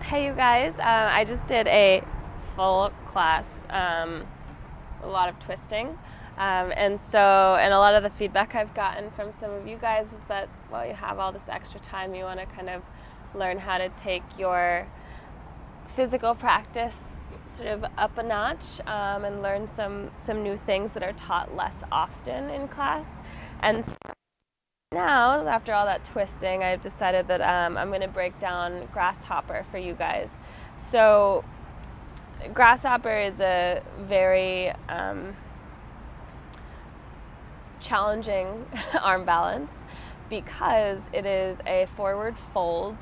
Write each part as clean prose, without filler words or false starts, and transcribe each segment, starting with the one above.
Hey you guys, I just did a full class, a lot of twisting, and a lot of the feedback I've gotten from some of you guys is that, well, you have all this extra time, you want to kind of learn how to take your physical practice sort of up a notch, and learn some new things that are taught less often in class. And so now, after all that twisting, I've decided that I'm going to break down Grasshopper for you guys. So Grasshopper is a very challenging arm balance because it is a forward fold,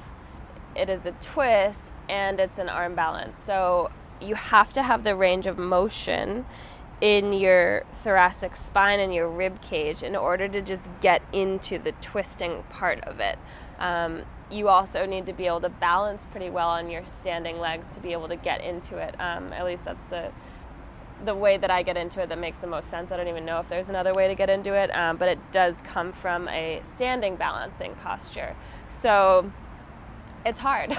it is a twist, and it's an arm balance. So you have to have the range of motion in your thoracic spine and your rib cage in order to just get into the twisting part of it. You also need to be able to balance pretty well on your standing legs to be able to get into it. At least that's the way that I get into it that makes the most sense. I don't even know if there's another way to get into it, but it does come from a standing balancing posture. So it's hard.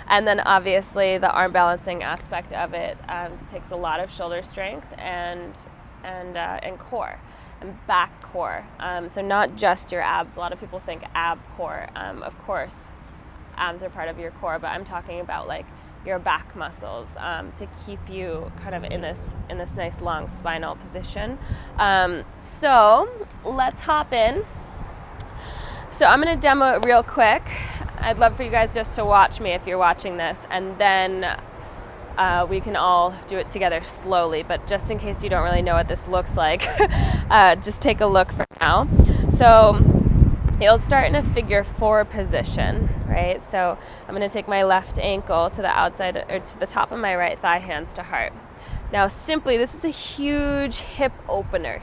And then obviously the arm balancing aspect of it takes a lot of shoulder strength and core and back core. So not just your abs. A lot of people think ab core. Of course, abs are part of your core, but I'm talking about like your back muscles to keep you kind of in this nice long spinal position. So let's hop in. So I'm going to demo it real quick. I'd love for you guys just to watch me if you're watching this, and then we can all do it together slowly. But just in case you don't really know what this looks like, just take a look for now. So you'll start in a figure 4 position, right? So I'm going to take my left ankle to the outside or to the top of my right thigh, hands to heart. Now, simply, this is a huge hip opener,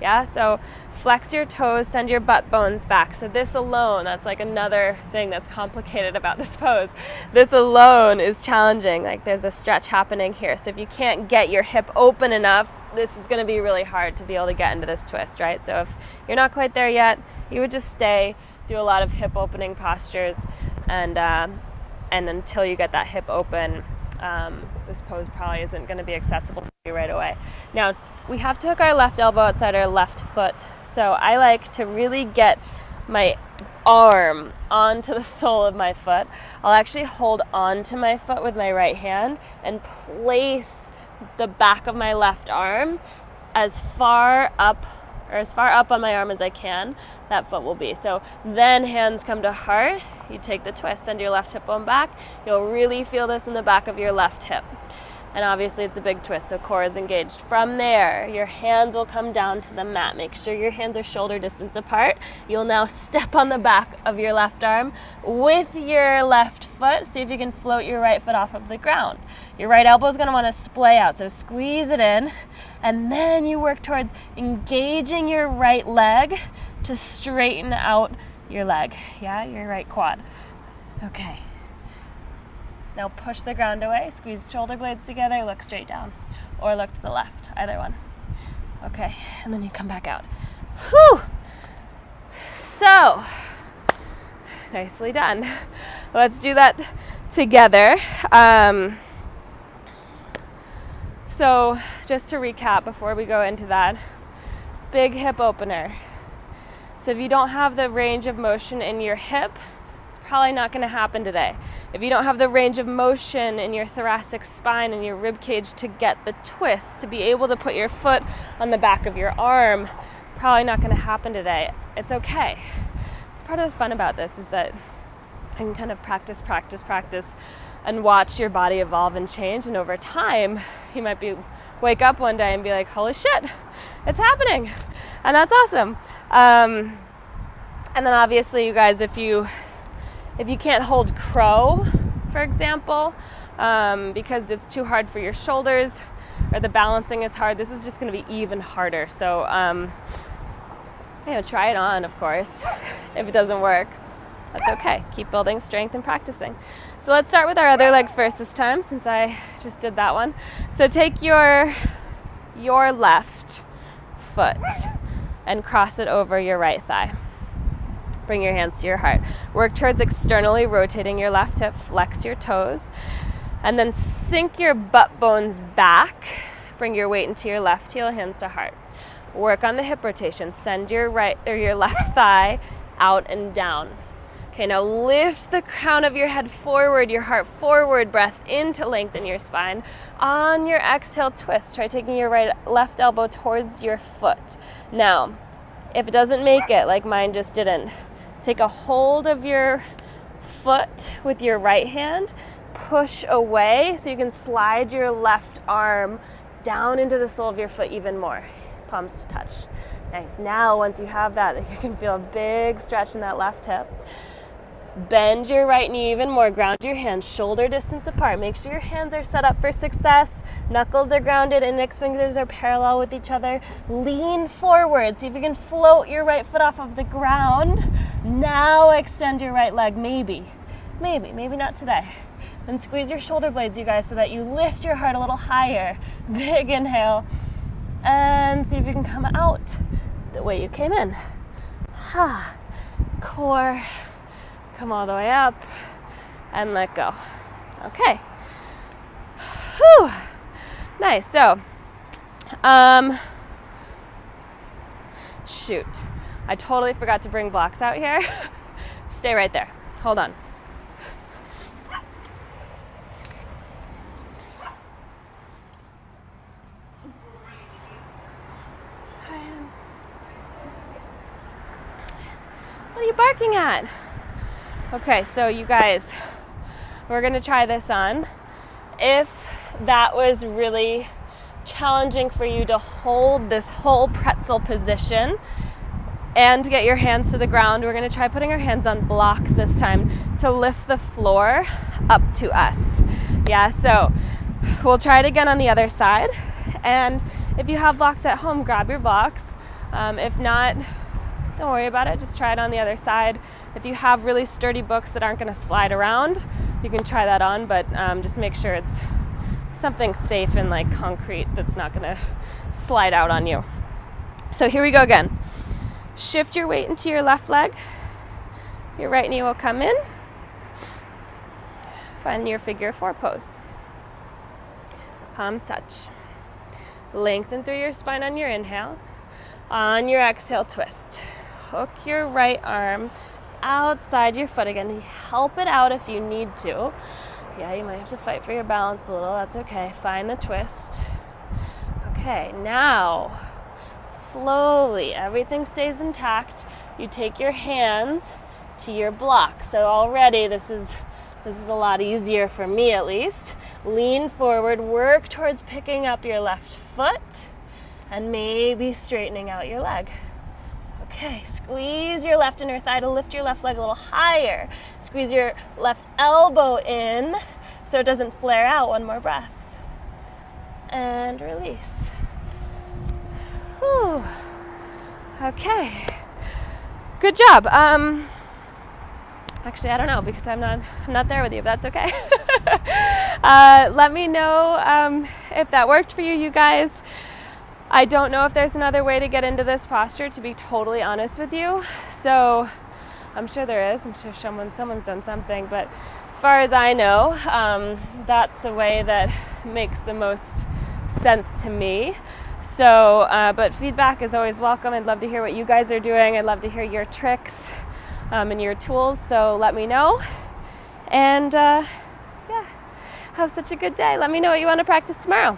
yeah? So flex your toes, send your butt bones back. So this alone, that's like another thing that's complicated about this pose. This alone is challenging. Like there's a stretch happening here. So if you can't get your hip open enough, this is going to be really hard to be able to get into this twist, right? So if you're not quite there yet, you would just stay, do a lot of hip opening postures, and until you get that hip open, this pose probably isn't going to be accessible for you right away. Now, we have to hook our left elbow outside our left foot. So I like to really get my arm onto the sole of my foot. I'll actually hold onto my foot with my right hand and place the back of my left arm as far up on my arm as I can, that foot will be. So then hands come to heart, you take the twist, send your left hip bone back. You'll really feel this in the back of your left hip. And obviously it's a big twist, so core is engaged. From there, your hands will come down to the mat. Make sure your hands are shoulder distance apart. You'll now step on the back of your left arm with your left foot. See if you can float your right foot off of the ground. Your right elbow is going to want to splay out, so squeeze it in. And then you work towards engaging your right leg to straighten out your leg, yeah, your right quad. Okay. Now push the ground away, squeeze shoulder blades together, look straight down, or look to the left, either one. Okay, and then you come back out. Whew! So, nicely done. Let's do that together. So, just to recap before we go into that, big hip opener. So if you don't have the range of motion in your hip, it's probably not going to happen today. If you don't have the range of motion in your thoracic spine and your rib cage to get the twist, to be able to put your foot on the back of your arm, probably not going to happen today. It's okay. It's part of the fun about this is that you can kind of practice, and watch your body evolve and change. And over time, you might wake up one day and be like, holy shit, it's happening. And that's awesome. And then obviously, you guys, if you can't hold crow, for example, because it's too hard for your shoulders or the balancing is hard, this is just going to be even harder. So, try it on, of course. If it doesn't work, that's okay. Keep building strength and practicing. So let's start with our other leg first this time, since I just did that one. So take your left foot and cross it over your right thigh. Bring your hands to your heart. Work towards externally rotating your left hip, flex your toes, and then sink your butt bones back. Bring your weight into your left heel, hands to heart. Work on the hip rotation. Send your right or your left thigh out and down. Okay, now lift the crown of your head forward, your heart forward, breath in to lengthen your spine. On your exhale, twist. Try taking your left elbow towards your foot. Now, if it doesn't make it, like mine just didn't, take a hold of your foot with your right hand, push away so you can slide your left arm down into the sole of your foot even more. Palms to touch. Nice. Now, once you have that, you can feel a big stretch in that left hip. Bend your right knee even more. Ground your hands shoulder distance apart. Make sure your hands are set up for success. Knuckles are grounded, index fingers are parallel with each other. Lean forward. See if you can float your right foot off of the ground. Now extend your right leg. Maybe not today. Then squeeze your shoulder blades, you guys, so that you lift your heart a little higher. Big inhale. And see if you can come out the way you came in. Core. Come all the way up and let go. Okay. Whew. Nice. So, shoot. I totally forgot to bring blocks out here. Stay right there. Hold on. What are you barking at? Okay, so you guys, we're gonna try this on. If that was really challenging for you to hold this whole pretzel position and get your hands to the ground, we're gonna try putting our hands on blocks this time to lift the floor up to us. Yeah, so we'll try it again on the other side. And if you have blocks at home, grab your blocks. If not, don't worry about it, just try it on the other side. If you have really sturdy books that aren't gonna slide around, you can try that on, but just make sure it's something safe and like concrete that's not gonna slide out on you. So here we go again. Shift your weight into your left leg. Your right knee will come in. Find your figure 4 pose. Palms touch. Lengthen through your spine on your inhale. On your exhale, twist. Hook your right arm outside your foot again. Help it out if you need to. Yeah, you might have to fight for your balance a little. That's okay. Find the twist. Okay, now slowly, everything stays intact. You take your hands to your block. So already this is a lot easier for me at least. Lean forward, work towards picking up your left foot and maybe straightening out your leg. Okay, squeeze your left inner thigh to lift your left leg a little higher. Squeeze your left elbow in so it doesn't flare out. One more breath. And release. Whew. Okay. Good job. Actually, I don't know because I'm not there with you, but that's okay. Let me know if that worked for you, you guys. I don't know if there's another way to get into this posture, to be totally honest with you. So I'm sure there is. I'm sure someone's done something. But as far as I know, that's the way that makes the most sense to me. So, but feedback is always welcome. I'd love to hear what you guys are doing. I'd love to hear your tricks and your tools. So let me know. And yeah, have such a good day. Let me know what you want to practice tomorrow.